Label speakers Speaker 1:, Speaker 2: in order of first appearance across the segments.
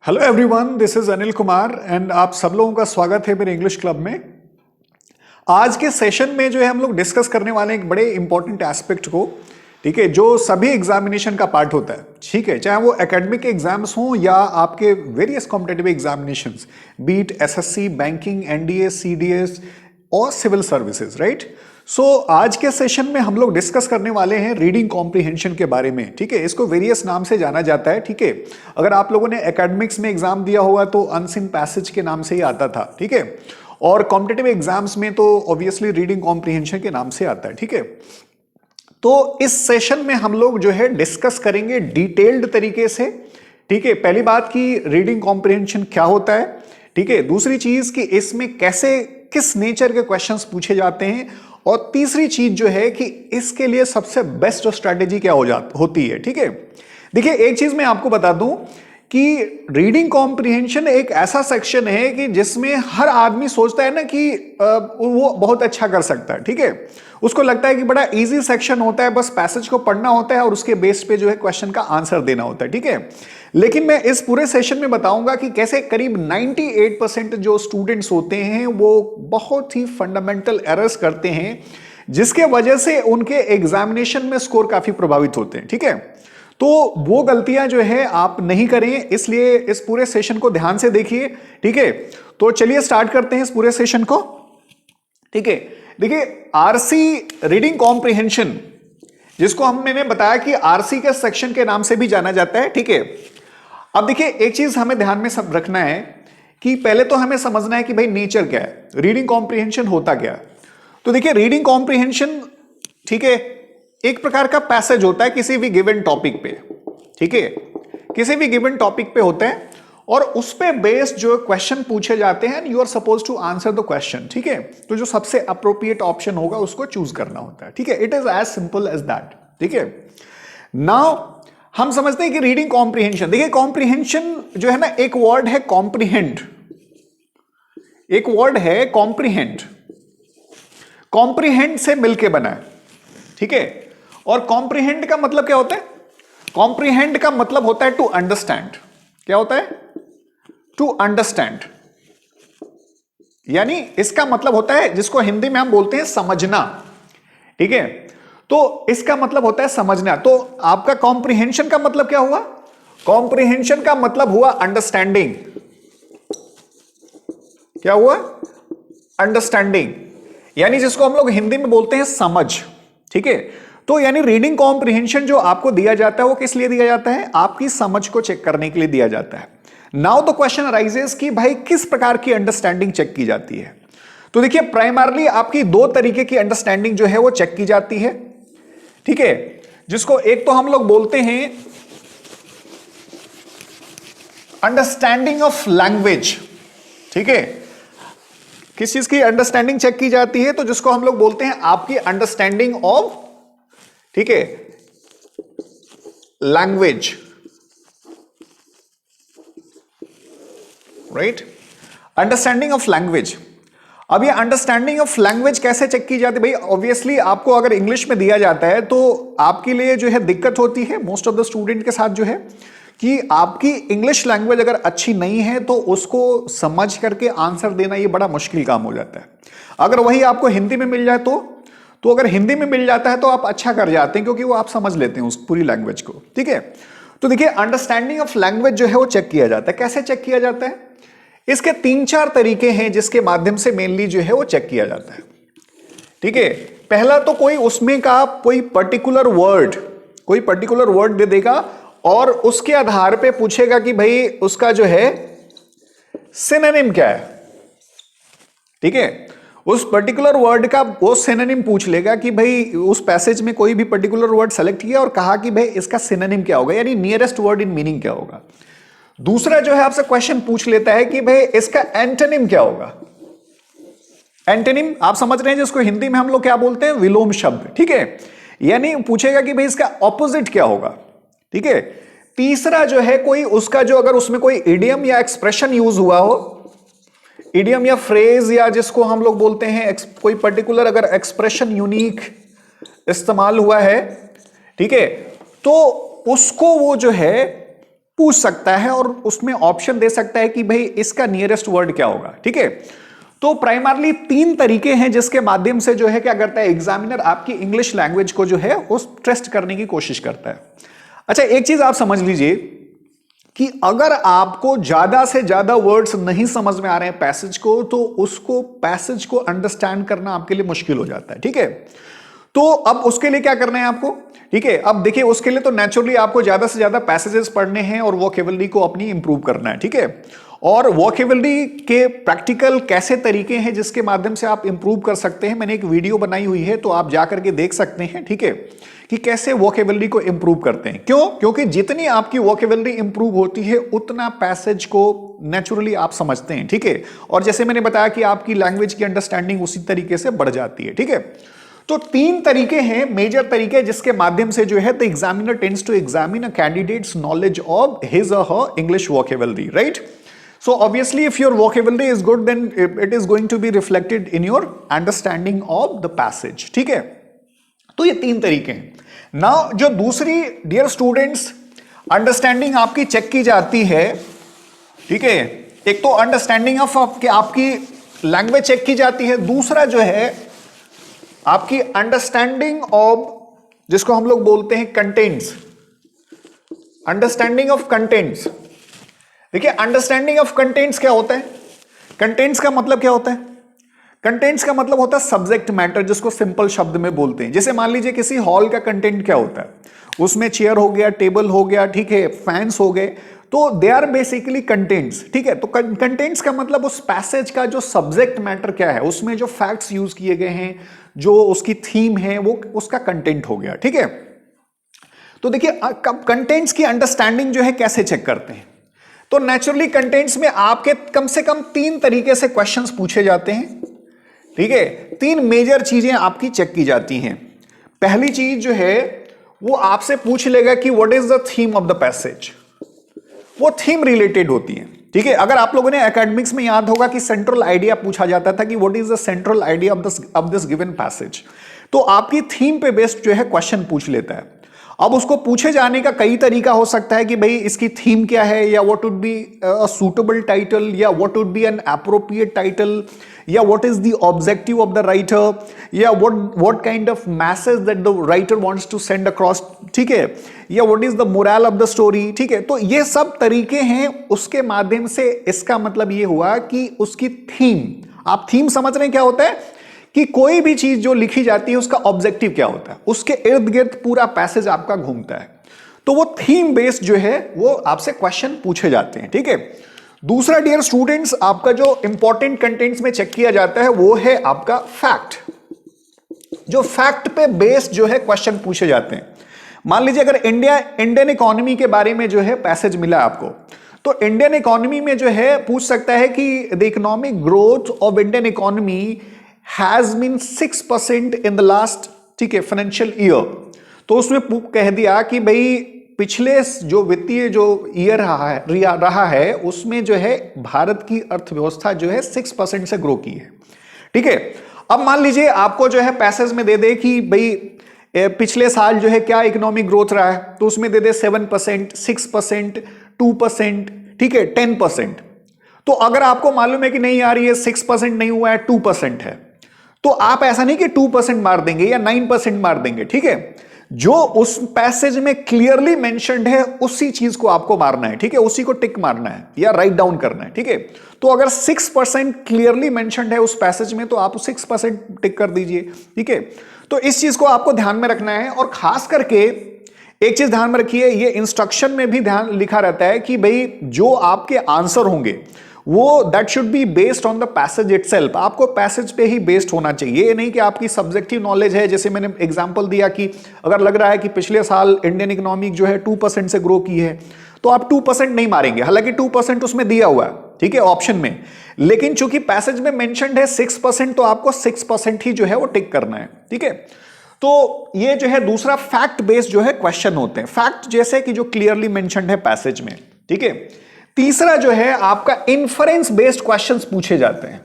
Speaker 1: Hello everyone, this is Anil Kumar and आप सब लोगों का स्वागत है मेरे इंग्लिश क्लब में। आज के सेशन में जो है हम लोग डिस्कस करने वाले हैं एक बड़े इंपॉर्टेंट एस्पेक्ट को, ठीक है, जो सभी एग्जामिनेशन का पार्ट होता है, ठीक है, चाहे वो एकेडमिक एग्जाम्स हों या आपके various competitive examinations, be it SSC, banking, NDA, CDS और सिविल सर्विसेज, राइट। सो आज के सेशन में हम लोग डिस्कस करने वाले हैं रीडिंग कॉम्प्रिहेंशन के बारे में, ठीक है। इसको वेरियस नाम से जाना जाता है, ठीक है। अगर आप लोगों ने एकेडमिक्स में एग्जाम दिया होगा तो अनसीन पैसेज के नाम से ही आता था, ठीक है, और कॉम्पिटिटिव एग्जाम्स में तो ऑब्वियसली रीडिंग कॉम्प्रिहेंशन के नाम से आता है, ठीक है। तो इस सेशन में हम लोग जो है डिस्कस करेंगे डिटेल्ड तरीके से, ठीक है। पहली बात की रीडिंग कॉम्प्रिहेंशन क्या होता है, ठीक है। दूसरी चीज कि इसमें कैसे किस नेचर के क्वेश्चंस पूछे जाते हैं, और तीसरी चीज जो है कि इसके लिए सबसे बेस्ट स्ट्रैटेजी क्या होती है, ठीक है। देखिए, एक चीज मैं आपको बता दूं कि रीडिंग कॉम्प्रिहेंशन एक ऐसा सेक्शन है कि जिसमें हर आदमी सोचता है ना कि वो बहुत अच्छा कर सकता है, ठीक है। उसको लगता है कि बड़ा इजी सेक्शन होता है, बस पैसेज को पढ़ना होता है और उसके बेस पे जो है क्वेश्चन का आंसर देना होता है, ठीक है। लेकिन मैं इस पूरे सेशन में बताऊंगा कि कैसे करीब 98% जो स्टूडेंट्स होते हैं वो बहुत ही फंडामेंटल एरर्स करते हैं, जिसके वजह से उनके एग्जामिनेशन में स्कोर काफी प्रभावित होते हैं, ठीक है। तो वो गलतियां जो है आप नहीं करें, इसलिए इस पूरे सेशन को ध्यान से देखिए, ठीक है। तो चलिए स्टार्ट करते हैं इस पूरे सेशन को, ठीक है। देखिए, आरसी रीडिंग कॉम्प्रिहेंशन, जिसको मैंने बताया कि आरसी के सेक्शन के नाम से भी जाना जाता है, ठीक है। अब देखिए, एक चीज हमें ध्यान में सब रखना है कि पहले तो हमें समझना है कि भाई नेचर क्या है, रीडिंग कॉम्प्रिहेंशन होता क्या है। तो देखिए, रीडिंग कॉम्प्रिहेंशन, ठीक है, एक प्रकार का पैसेज होता है किसी भी गिवन टॉपिक पे, ठीक है, किसी भी गिवन टॉपिक पे होते हैं और उस पे बेस्ड जो क्वेश्चन पूछे जाते हैं, you are suppose to answer the question, ठीक है। तो जो सबसे अप्रोप्रिएट ऑप्शन होगा उसको चूज करना होता है, ठीक है। It is as simple as that, ठीक है। नाउ हम समझते हैं कि रीडिंग कॉम्प्रिहेंशन, देखिए कॉम्प्रिहेंशन जो है ना, एक वर्ड है कॉम्प्रिहेंड, एक वर्ड है कॉम्प्रिहेंड, कॉम्प्रिहेंड से मिलके बना है, ठीक है। और कॉम्प्रिहेंड का मतलब क्या होता है? कॉम्प्रिहेंड का मतलब होता है टू अंडरस्टैंड। क्या होता है? टू अंडरस्टैंड, यानी इसका मतलब होता है, जिसको हिंदी में हम बोलते हैं समझना, ठीक है। तो इसका मतलब होता है समझना। तो आपका कॉम्प्रिहेंशन का मतलब क्या हुआ? कॉम्प्रिहेंशन का मतलब हुआ अंडरस्टैंडिंग। क्या हुआ? अंडरस्टैंडिंग, यानी जिसको हम लोग हिंदी में बोलते हैं समझ, ठीक है। तो यानी रीडिंग कॉम्प्रिहेंशन जो आपको दिया जाता है वो किस लिए दिया जाता है? आपकी समझ को चेक करने के लिए दिया जाता है। नाउ द क्वेश्चन अराइजेस कि भाई किस प्रकार की अंडरस्टैंडिंग चेक की जाती है। तो देखिए, प्राइमरली आपकी दो तरीके की अंडरस्टैंडिंग जो है वो चेक की जाती है, ठीक है, जिसको एक तो हम लोग बोलते हैं अंडरस्टैंडिंग ऑफ लैंग्वेज, ठीक है। किस चीज की अंडरस्टैंडिंग चेक की जाती है? तो जिसको हम लोग बोलते हैं आपकी अंडरस्टैंडिंग ऑफ, ठीक है, language, right, understanding of language. अब ये अंडरस्टैंडिंग ऑफ लैंग्वेज कैसे चेक की जाती है? भाई ऑब्वियसली आपको अगर इंग्लिश में दिया जाता है तो आपके लिए जो है दिक्कत होती है मोस्ट ऑफ द स्टूडेंट के साथ, जो है कि आपकी इंग्लिश लैंग्वेज अगर अच्छी नहीं है तो उसको समझ करके आंसर देना ये बड़ा मुश्किल काम हो जाता है। अगर वही आपको हिंदी में मिल जाए तो अगर हिंदी में मिल जाता है तो आप अच्छा कर जाते हैं, क्योंकि वो आप समझ लेते हैं उस पूरी लैंग्वेज को, ठीक है। तो देखिए, अंडरस्टैंडिंग ऑफ लैंग्वेज जो है वो चेक किया जाता है। कैसे चेक किया जाता है? इसके 3-4 तरीके हैं जिसके माध्यम से मेनली जो है वो चेक किया जाता है, ठीक है। पहला तो कोई उसमें का कोई पर्टिकुलर वर्ड दे देगा और उसके आधार पे पूछेगा कि भाई उसका जो है सिनोनिम क्या है, ठीक है। उस पर्टिकुलर वर्ड का वो सिनोनिम पूछ लेगा कि भाई उस पैसेज में कोई भी पर्टिकुलर वर्ड सेलेक्ट किया और कहा कि भाई इसका सिनोनिम क्या होगा, यानी नियरेस्ट वर्ड इन मीनिंग क्या होगा। दूसरा जो है आपसे क्वेश्चन पूछ लेता है कि भाई इसका एंटोनिम क्या होगा। एंटोनिम आप समझ रहे हैं, जिसको हिंदी में हम लोग क्या बोलते हैं? विलोम शब्द, ठीक है। यानी पूछेगा कि भाई इसका ऑपोजिट क्या होगा, ठीक है। तीसरा जो है कोई उसका जो अगर उसमें कोई इडियम या एक्सप्रेशन यूज हुआ हो, इडियम या फ्रेज, या जिसको हम लोग बोलते हैं कोई पर्टिकुलर अगर एक्सप्रेशन यूनिक इस्तेमाल हुआ है, ठीक है, तो उसको वो जो है पूछ सकता है और उसमें ऑप्शन दे सकता है कि भाई इसका नियरेस्ट वर्ड क्या होगा, ठीक है। तो प्राइमरली 3 तरीके हैं जिसके माध्यम से जो है क्या करता है एग्जामिनर आपकी इंग्लिश लैंग्वेज को जो है उस टेस्ट करने की कोशिश करता है। अच्छा, एक चीज आप समझ लीजिए कि अगर आपको ज्यादा से ज्यादा वर्ड्स नहीं समझ में आ रहे हैं पैसेज को, तो उसको पैसेज को अंडरस्टैंड करना आपके लिए मुश्किल हो जाता है, ठीक है। तो अब उसके लिए क्या करना है आपको, ठीक है। अब देखिए उसके लिए तो नेचुरली आपको ज्यादा से ज्यादा पैसेजेस पढ़ने हैं और वोकैबुलरी को अपनी इंप्रूव करना है, ठीक है। और वोकैबुलरी के प्रैक्टिकल कैसे तरीके हैं जिसके माध्यम से आप इंप्रूव कर सकते हैं, मैंने एक वीडियो बनाई हुई है, तो आप जाकर के देख सकते हैं, ठीक है, कि कैसे वोकैबुलरी को इंप्रूव करते हैं। क्यों? क्योंकि जितनी आपकी वोकैबुलरी इंप्रूव होती है उतना पैसेज को नेचुरली आप समझते हैं, ठीक है। और जैसे मैंने बताया कि आपकी लैंग्वेज की अंडरस्टैंडिंग उसी तरीके से बढ़ जाती है, ठीक है। तो 3 तरीके हैं, मेजर तरीके, जिसके माध्यम से जो है the examiner tends to examine a candidate's knowledge of his और her English vocabulary, right. So obviously if your vocabulary is good then it is going to be reflected in your understanding of the passage, ठीक है। तो ये 3 तरीके हैं। Now जो दूसरी dear students understanding आपकी चेक की जाती है, ठीक है, एक तो अंडरस्टैंडिंग ऑफ आपकी लैंग्वेज चेक की जाती है, दूसरा जो है आपकी अंडरस्टैंडिंग ऑफ, जिसको हम लोग बोलते हैं कंटेंट्स, अंडरस्टैंडिंग ऑफ कंटेंट्स। देखिए अंडरस्टैंडिंग ऑफ कंटेंट्स क्या होता है, कंटेंट्स का मतलब क्या होता है, कंटेंट्स का मतलब होता है सब्जेक्ट मैटर, जिसको सिंपल शब्द में बोलते हैं। जैसे मान लीजिए किसी हॉल का कंटेंट क्या होता है, उसमें चेयर हो गया, टेबल हो गया, ठीक है, फैंस हो गए, तो दे आर बेसिकली कंटेंट्स, ठीक है। तो कंटेंट्स का मतलब उस पैसेज का जो सब्जेक्ट मैटर क्या है, उसमें जो फैक्ट्स यूज किए गए हैं, जो उसकी थीम है, वो उसका कंटेंट हो गया, ठीक है। तो देखिए कंटेंट्स की अंडरस्टैंडिंग जो है कैसे चेक करते हैं, तो नेचुरली कंटेंट्स में आपके कम से कम 3 तरीके से क्वेश्चंस पूछे जाते हैं, ठीक है। 3 मेजर चीजें आपकी चेक की जाती हैं। पहली चीज जो है वो आपसे पूछ लेगा कि what is the theme of the passage, वो थीम रिलेटेड होती है, ठीक है। अगर आप लोगों ने एकेडमिक्स में याद होगा कि सेंट्रल आइडिया पूछा जाता था कि what is the central idea of this given passage, तो आपकी थीम पे बेस्ड जो है क्वेश्चन पूछ लेता है। अब उसको पूछे जाने का कई तरीका हो सकता है कि भाई इसकी थीम क्या है, या what would be a suitable title, या what would be an appropriate title, या what is the objective of the writer, या what kind of message that the writer wants to send across, ठीक है, या what is the moral of the story, ठीक है। तो ये सब तरीके हैं, उसके माध्यम से इसका मतलब ये हुआ कि उसकी थीम, आप थीम समझ रहे हैं क्या होता है, कि कोई भी चीज जो लिखी जाती है उसका ऑब्जेक्टिव क्या होता है, उसके इर्द गिर्द पूरा पैसेज आपका घूमता है, तो वो थीम बेस्ड जो है वो आपसे क्वेश्चन पूछे जाते हैं, ठीक है। दूसरा डियर स्टूडेंट्स आपका जो इंपॉर्टेंट कंटेंट्स में चेक किया जाता है वो है आपका फैक्ट, जो फैक्ट पे बेस्ड जो है क्वेश्चन पूछे जाते हैं। मान लीजिए अगर इंडियन इकोनॉमी के बारे में जो है पैसेज मिला आपको, तो इंडियन इकोनॉमी में जो है पूछ सकता है कि the economic growth of Indian economy has been 6% in the last, ठीक है, फाइनेंशियल ईयर। तो उसमें कह दिया कि भाई पिछले जो वित्तीय जो ईयर रहा है उसमें जो है भारत की अर्थव्यवस्था जो है 6% से ग्रो की है, ठीक है। अब मान लीजिए आपको जो है पैसेज में दे दे कि भाई पिछले साल जो है क्या इकोनॉमिक ग्रोथ रहा है, तो उसमें दे दे 7%, 6%, 2%, ठीक है, 10%। तो अगर आपको मालूम है कि नहीं यार ये 6% नहीं हुआ है, 2% है, तो आप ऐसा नहीं कि 2% मार देंगे या 9% मार देंगे, ठीक है। जो उस पैसेज में क्लियरली मेंशन्ड है उसी चीज को आपको मारना है, ठीक है, उसी को टिक मारना है या राइट डाउन करना है, ठीक है। तो अगर 6% क्लियरली मेंशन्ड है उस पैसेज में तो आप 6% टिक कर दीजिए, ठीक है। तो इस चीज को आपको ध्यान में रखना है। और खास करके एक चीज ध्यान में रखिए, ये इंस्ट्रक्शन में भी ध्यान लिखा रहता है कि भाई जो आपके आंसर होंगे वो that should be based on the passage itself, आपको पैसेज पे ही बेस्ड होना चाहिए। ये नहीं कि आपकी सब्जेक्टिव नॉलेज है, जैसे मैंने एग्जांपल दिया कि अगर लग रहा है कि पिछले साल इंडियन इकोनॉमी जो है 2% से ग्रो की है, तो आप 2% नहीं मारेंगे, हालांकि 2% उसमें दिया हुआ है, ठीक है, ऑप्शन में, लेकिन चूंकि पैसेज में मेंशन्ड है 6%, तो आपको 6% ही जो है वो टिक करना है, ठीक है। तो ये जो है दूसरा फैक्ट बेस्ड जो है क्वेश्चन होते हैं, फैक्ट जैसे कि जो क्लियरली मेंशन्ड है पैसेज में, ठीक है। तीसरा जो है आपका इन्फरेंस बेस्ड क्वेश्चंस पूछे जाते हैं,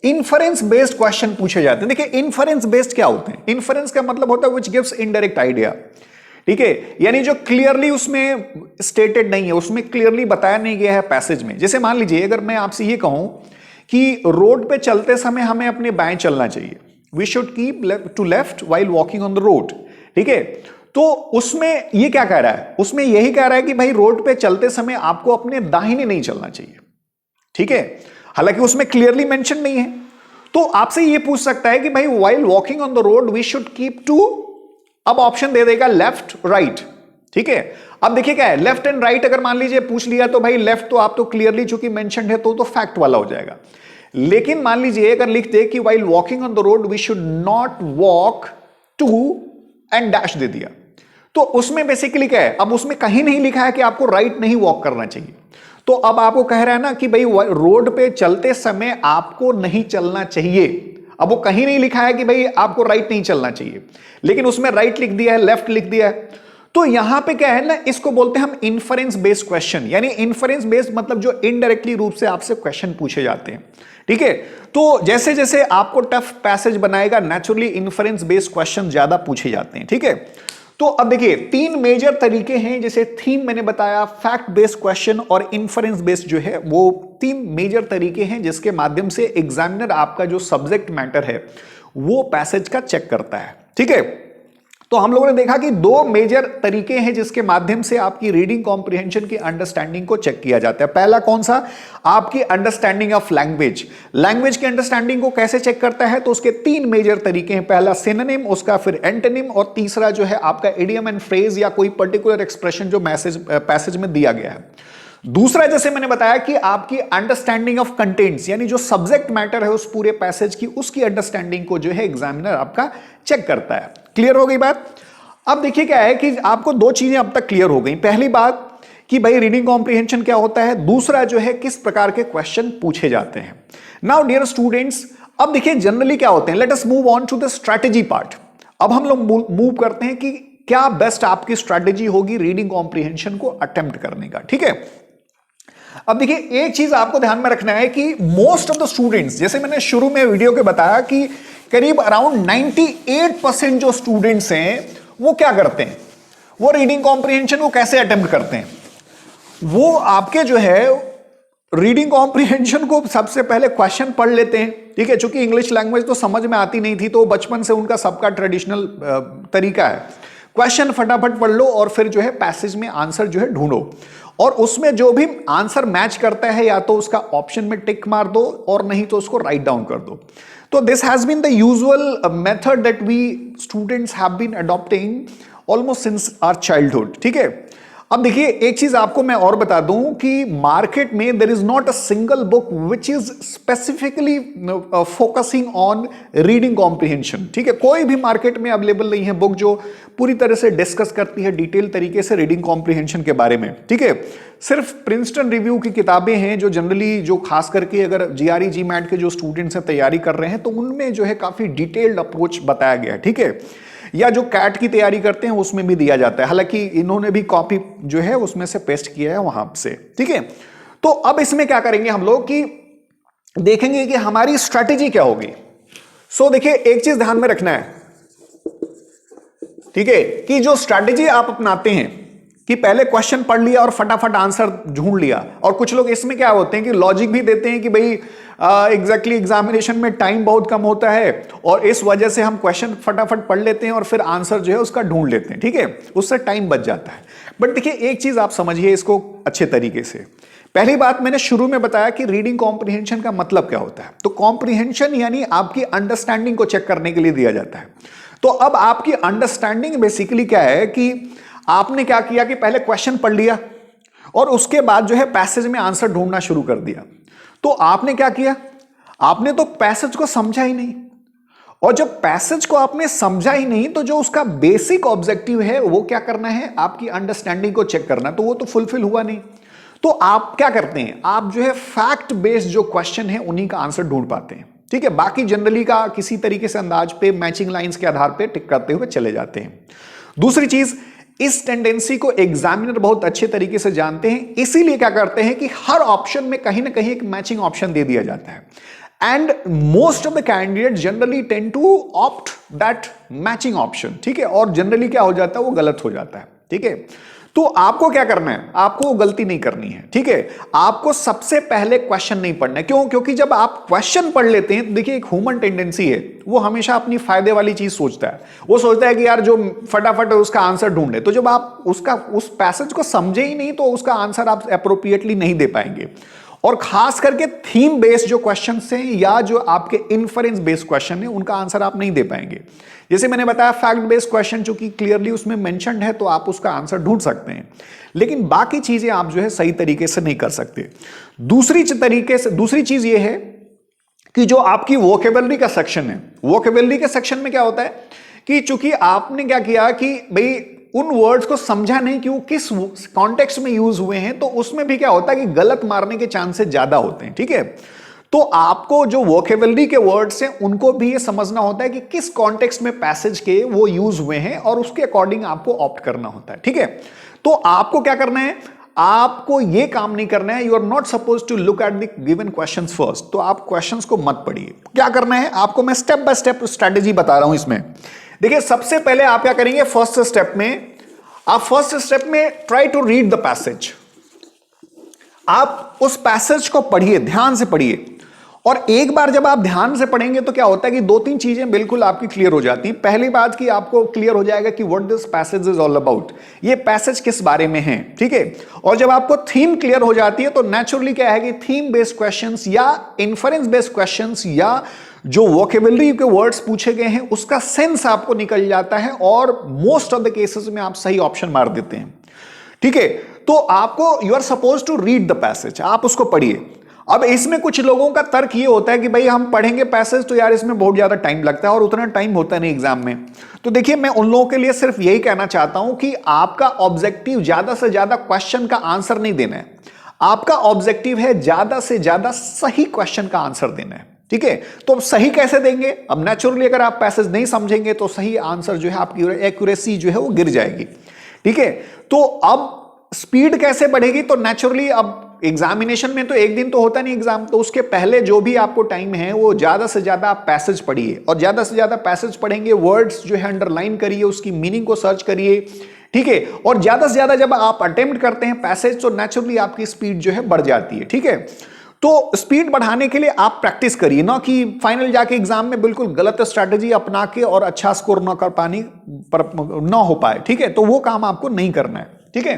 Speaker 1: इन्फरेंस बेस्ड क्वेश्चन पूछे जाते हैं। देखिए इन्फरेंस बेस्ड क्या होते हैं, इन्फरेंस का मतलब होता है व्हिच गिव्स इनडायरेक्ट आइडिया, ठीक है, यानी जो क्लियरली उसमें स्टेटेड नहीं है, उसमें क्लियरली बताया नहीं गया है पैसेज में। जैसे मान लीजिए अगर मैं आपसे ये कहूं कि रोड पे चलते समय हमें अपने बाएं चलना चाहिए, we should keep to left while walking on the road, ठीक है, तो उसमें ये क्या कह रहा है, उसमें यही कह रहा है कि भाई रोड पे चलते समय आपको अपने दाहिने नहीं चलना चाहिए, ठीक है, हालांकि उसमें क्लियरली मेंशन नहीं है। तो आपसे ये पूछ सकता है कि भाई while walking on the road we should keep to, अब ऑप्शन दे देगा लेफ्ट राइट, ठीक है। अब देखिए क्या है, लेफ्ट एंड राइट अगर मान लीजिए पूछ लिया तो भाई लेफ्ट तो आप तो क्लियरली चूंकि मेंशन है तो फैक्ट वाला हो जाएगा। लेकिन मान लीजिए अगर लिख दे कि while walking on the road we should not walk to and dash दे दिया, तो उसमें बेसिकली क्या है, अब उसमें कहीं नहीं लिखा है कि आपको राइट नहीं वॉक करना चाहिए, तो अब आपको कह रहा है ना कि भाई रोड पे चलते समय आपको नहीं चलना चाहिए। अब वो कहीं नहीं लिखा है कि भाई आपको राइट नहीं चलना चाहिए, लेकिन उसमें राइट लिख दिया है, लेफ्ट लिख दिया है। तो यहां पे क्या है ना, इसको बोलते हैं हम इन्फरेंस बेस्ड क्वेश्चन, यानी इन्फरेंस बेस्ड मतलब जो इनडायरेक्टली रूप से आपसे क्वेश्चन पूछे जाते हैं, ठीक है। तो जैसे जैसे आपको टफ पैसेज बनाएगा नेचुरली इन्फरेंस बेस्ड क्वेश्चन ज्यादा पूछे जाते हैं, ठीक है। तो अब देखिए तीन मेजर तरीके हैं, जैसे थीम मैंने बताया, फैक्ट बेस्ड क्वेश्चन और इन्फरेंस बेस्ड जो है, वो तीन मेजर तरीके हैं जिसके माध्यम से एग्जामिनर आपका जो सब्जेक्ट मैटर है वो पैसेज का चेक करता है, ठीक है। तो हम लोगों ने देखा कि दो मेजर तरीके हैं जिसके माध्यम से आपकी रीडिंग कॉम्प्रिहेंशन की अंडरस्टैंडिंग को चेक किया जाता है। पहला कौन सा, आपकी अंडरस्टैंडिंग ऑफ लैंग्वेज, लैंग्वेज की अंडरस्टैंडिंग को कैसे चेक करता है, तो उसके तीन मेजर तरीके हैं, पहला सिनोनिम, उसका फिर एंटोनिम, और तीसरा जो है आपका इडियम एंड फ्रेज या कोई पर्टिकुलर एक्सप्रेशन जो पैसेज में दिया गया है। दूसरा जैसे मैंने बताया कि आपकी अंडरस्टैंडिंग ऑफ कंटेंट्स, यानी जो सब्जेक्ट मैटर है उस पूरे पैसेज की, उसकी अंडरस्टैंडिंग को जो है एग्जामिनर आपका चेक करता है। क्लियर हो गई बात। अब देखिए क्या है कि आपको दो चीजें अब तक क्लियर हो गई, पहली बात कि भाई रीडिंग कॉम्प्रिहेंशन क्या होता है, दूसरा जो है किस प्रकार के क्वेश्चन पूछे जाते हैं। नाउ डियर स्टूडेंट्स, अब देखिए जनरली क्या होते हैं, let us move on to the strategy part. अब हम लोग मूव करते हैं कि क्या बेस्ट आपकी स्ट्रेटेजी होगी रीडिंग कॉम्प्रिहेंशन को अटेम्प्ट करने का, ठीक है। अब देखिए एक चीज आपको ध्यान में रखना है कि मोस्ट ऑफ द स्टूडेंट्स, जैसे मैंने शुरू में वीडियो के बताया कि करीब अराउंड 98% जो स्टूडेंट्स हैं वो क्या करते हैं, वो रीडिंग कॉम्प्रिहेंशन को कैसे अटेम्प्ट करते हैं, वो आपके जो है रीडिंग कॉम्प्रिहेंशन को सबसे पहले क्वेश्चन पढ़ लेते हैं, ठीक है। चूंकि इंग्लिश लैंग्वेज तो समझ में आती नहीं थी, तो बचपन से उनका सबका ट्रेडिशनल तरीका है, क्वेश्चन फटाफट पढ़ लो और फिर जो है पैसेज में आंसर जो है ढूंढो, और उसमें जो भी आंसर मैच करता है या तो उसका ऑप्शन में टिक मार दो और नहीं तो उसको राइट डाउन कर दो। तो this has been the usual method that we students have been adopting almost since our childhood, ठीक है। अब देखिए एक चीज आपको मैं और बता दूं कि मार्केट में there is not a single book which is specifically focusing on reading comprehension, ठीक है। कोई भी मार्केट में अवेलेबल नहीं है बुक जो पूरी तरह से डिस्कस करती है डिटेल तरीके से रीडिंग कॉम्प्रिहेंशन के बारे में, ठीक है। सिर्फ प्रिंसटन रिव्यू की किताबें हैं जो जनरली, जो खास करके अगर जीआरई जीमैट के जो स्टूडेंट्स हैं तैयारी कर रहे हैं तो उनमें जो है काफी डिटेल्ड अप्रोच बताया गया है, ठीक है। या जो कैट की तैयारी करते हैं उसमें भी दिया जाता है, हालांकि इन्होंने भी कॉपी जो है उसमें से पेस्ट किया है वहां से, ठीक है। तो अब इसमें क्या करेंगे हम लोग कि देखेंगे कि हमारी स्ट्रैटेजी क्या होगी। सो देखिए एक चीज ध्यान में रखना है, ठीक है, कि जो स्ट्रैटेजी आप अपनाते हैं कि पहले क्वेश्चन पढ़ लिया और फटाफट आंसर ढूंढ लिया, और कुछ लोग इसमें क्या होते हैं कि लॉजिक भी देते हैं कि भाई एग्जैक्टली एग्जामिनेशन में टाइम बहुत कम होता है और इस वजह से हम क्वेश्चन फटाफट पढ़ लेते हैं और फिर आंसर जो है उसका ढूंढ लेते हैं, ठीक है, उससे टाइम बच जाता है। बट देखिए एक चीज आप समझिए इसको अच्छे तरीके से। पहली बात मैंने शुरू में बताया कि रीडिंग कॉम्प्रिहेंशन का मतलब क्या होता है, तो कॉम्प्रिहेंशन यानी आपकी अंडरस्टैंडिंग को चेक करने के लिए दिया जाता है। तो अब आपकी अंडरस्टैंडिंग बेसिकली क्या है कि आपने क्या किया कि पहले क्वेश्चन पढ़ लिया और उसके बाद जो है पैसेज में आंसर ढूंढना शुरू कर दिया। तो आपने क्या किया, आपने तो पैसेज को समझा ही नहीं, और जब पैसेज को आपने समझा ही नहीं तो जो उसका बेसिक ऑब्जेक्टिव है वो क्या करना है, आपकी अंडरस्टैंडिंग को चेक करना, तो वो तो फुलफिल हुआ नहीं। तो आप क्या करते हैं, आप जो है फैक्ट बेस्ड जो क्वेश्चन है उन्हीं का आंसर ढूंढ पाते हैं, ठीक है। बाकी जनरली का किसी तरीके से अंदाज पे मैचिंग लाइंस के आधार पे टिक करते हुए चले जाते हैं। दूसरी चीज, इस टेंडेंसी को एग्जामिनर बहुत अच्छे तरीके से जानते हैं, इसीलिए क्या करते हैं कि हर ऑप्शन में कहीं ना कहीं एक मैचिंग ऑप्शन दे दिया जाता है। And most of the candidate generally tend to opt that matching option, ठीक है, और जनरली क्या हो जाता है, वो गलत हो जाता है, ठीक है। तो आपको क्या करना है, आपको वो गलती नहीं करनी है, ठीक है। आपको सबसे पहले क्वेश्चन नहीं पढ़ना है, क्यों? क्योंकि जब आप क्वेश्चन पढ़ लेते हैं, देखिए एक ह्यूमन टेंडेंसी है, वो हमेशा अपनी फायदे वाली चीज सोचता है। वो सोचता है कि यार जो फटाफट उसका आंसर ढूंढे, तो जब आप उस पैसेज को समझे ही नहीं, तो उसका आंसर आप अप्रोप्रिएटली नहीं दे पाएंगे। और खास करके थीम बेस्ड जो क्वेश्चन हैं या जो आपके इन्फरेंस बेस्ड क्वेश्चन है, उनका आंसर आप नहीं दे पाएंगे। जैसे मैंने बताया फैक्ट बेस्ड क्वेश्चन चूंकि क्लियरली उसमें मेंशन्ड है, तो आप उसका आंसर ढूंढ सकते हैं, लेकिन बाकी चीजें आप जो है सही तरीके से नहीं कर सकते। दूसरी चीज ये है कि जो आपकी वोकेबलरी का सेक्शन है, वोकेबलरी के सेक्शन में क्या होता है कि चूंकि आपने क्या किया कि भाई उन वर्ड्स को समझा नहीं कि वो किस कॉन्टेक्स्ट में यूज हुए हैं, तो उसमें भी क्या होता है कि गलत मारने के चांसेस ज्यादा होते हैं, ठीक है। तो आपको जो वोकेबलरी के वर्ड्स हैं उनको भी ये समझना होता है कि किस कॉन्टेक्स्ट में पैसेज के वो यूज हुए हैं, और उसके अकॉर्डिंग आपको ऑप्ट करना होता है, ठीक है। तो आपको क्या करना है, आपको ये काम नहीं करना है, you are not suppose to look at the given questions first. तो आप क्वेश्चंस को मत पढ़िए। क्या करना है आपको, मैं स्टेप बाय स्टेप स्ट्रेटेजी बता रहा हूं इसमें। देखिए सबसे पहले आप क्या करेंगे, फर्स्ट स्टेप में try to read the passage. आप उस पैसेज को पढ़िए, ध्यान से पढ़िए, और एक बार जब आप ध्यान से पढ़ेंगे तो क्या होता है कि दो तीन चीजें बिल्कुल आपकी क्लियर हो जाती हैं। पहली बात कि आपको क्लियर हो जाएगा कि what this passage is all about, ये पैसेज किस बारे में है, ठीक है। और जब आपको थीम क्लियर हो जाती है तो नेचुरली क्या है कि थीम बेस्ड क्वेश्चंस या इन्फरेंस बेस्ड क्वेश्चंस या जो वोकेबलरी के वर्ड्स पूछे गए हैं उसका सेंस आपको निकल जाता है, और मोस्ट ऑफ द केसेस में आप सही ऑप्शन मार देते हैं, ठीक है। तो आपको you are suppose to read the passage, आप उसको पढ़िए। अब इसमें कुछ लोगों का तर्क ये होता है कि भाई हम पढ़ेंगे पैसेज तो यार इसमें बहुत ज्यादा टाइम लगता है, और उतना टाइम होता नहीं एग्जाम में। तो देखिए मैं उन लोगों के लिए सिर्फ यही कहना चाहता हूं कि आपका ऑब्जेक्टिव ज्यादा से ज्यादा क्वेश्चन का आंसर नहीं देना है, आपका ऑब्जेक्टिव है ज्यादा से ज्यादा सही क्वेश्चन का आंसर देना है, ठीक है। तो अब सही कैसे देंगे, अब नेचुरली अगर आप पैसेज नहीं समझेंगे तो सही आंसर जो है आपकी एक्यूरेसी जो है वो गिर जाएगी, ठीक है। तो अब स्पीड कैसे बढ़ेगी, तो नेचुरली अब एग्जामिनेशन में तो एक दिन तो होता नहीं एग्जाम, तो उसके पहले जो भी आपको टाइम है वो ज्यादा से ज्यादा आप पैसेज पढ़िए, और ज्यादा से ज्यादा पैसेज पढ़ेंगे, वर्ड्स जो है अंडरलाइन करिए, उसकी मीनिंग को सर्च करिए, ठीक है। और ज्यादा से ज्यादा जब आप अटेम्प्ट करते हैं पैसेज तो नेचुरली आपकी स्पीड जो है बढ़ जाती है, ठीक है। तो स्पीड बढ़ाने के लिए आप प्रैक्टिस करिए, ना कि फाइनल जाके एग्जाम में बिल्कुल गलत स्ट्रैटेजी अपना के और अच्छा स्कोर ना कर पाने पर ना हो पाए, ठीक है। तो वो काम आपको नहीं करना है, ठीक है।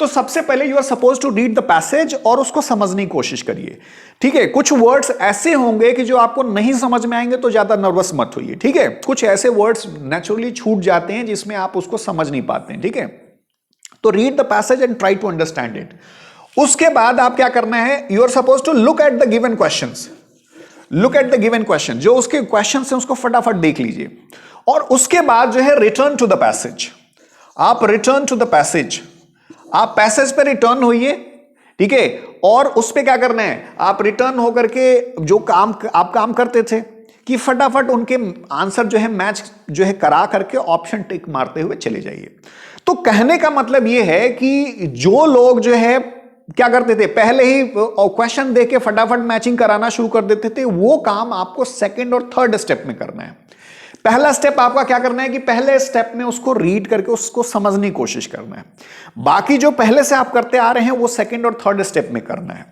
Speaker 1: तो सबसे पहले you are suppose to read the passage और उसको समझने की कोशिश करिए, ठीक है। कुछ वर्ड्स ऐसे होंगे कि जो आपको नहीं समझ में आएंगे तो ज्यादा नर्वस मत होइए, ठीक है। कुछ ऐसे वर्ड्स नेचुरली छूट जाते हैं जिसमें आप उसको समझ नहीं पाते हैं, ठीक है। तो read the passage and try to understand it. उसके बाद आप क्या करना है, you are suppose to look at the given questions, look at the given question, जो उसके क्वेश्चंस हैं उसको फटाफट देख लीजिए, और उसके बाद जो है रिटर्न टू द पैसेज। आप रिटर्न टू द पैसेज, आप पैसेज पे रिटर्न होइए, ठीक है। और उस पे क्या करना है, आप रिटर्न होकर के जो काम आप काम करते थे कि फटाफट उनके आंसर जो है मैच जो है करा करके ऑप्शन टिक मारते हुए चले जाइए। तो कहने का मतलब ये है कि जो लोग जो है क्या करते थे, पहले ही क्वेश्चन देख के फटाफट मैचिंग कराना शुरू कर देते थे, वो काम आपको सेकंड और थर्ड स्टेप में करना है। पहला स्टेप आपका क्या करना है कि पहले स्टेप में उसको रीड करके उसको समझने की कोशिश करना है। बाकी जो पहले से आप करते आ रहे हैं वो सेकंड और थर्ड स्टेप में करना है,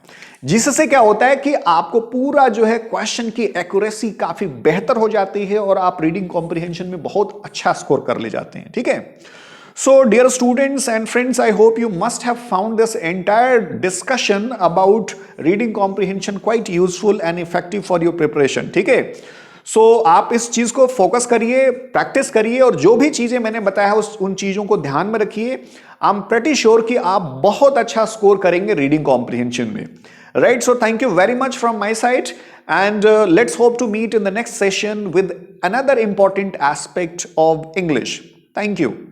Speaker 1: जिससे क्या होता है कि आपको पूरा जो है क्वेश्चन की एक्यूरेसी काफी बेहतर हो जाती है और आप रीडिंग कॉम्प्रिहेंशन में बहुत अच्छा स्कोर कर ले जाते हैं, ठीक है। So dear students and friends, I hope you must have found this entire discussion about reading comprehension quite useful and effective for your preparation, ठीक है। So आप इस चीज को फोकस करिए, प्रैक्टिस करिए, और जो भी चीजें मैंने बताया उन चीजों को ध्यान में रखिए। आई एम प्रेटी श्योर कि आप बहुत अच्छा स्कोर करेंगे रीडिंग कॉम्प्रिहेंशन में, right. So thank you very much from my side, and let's hope to meet in the next session with another important aspect of English. Thank you.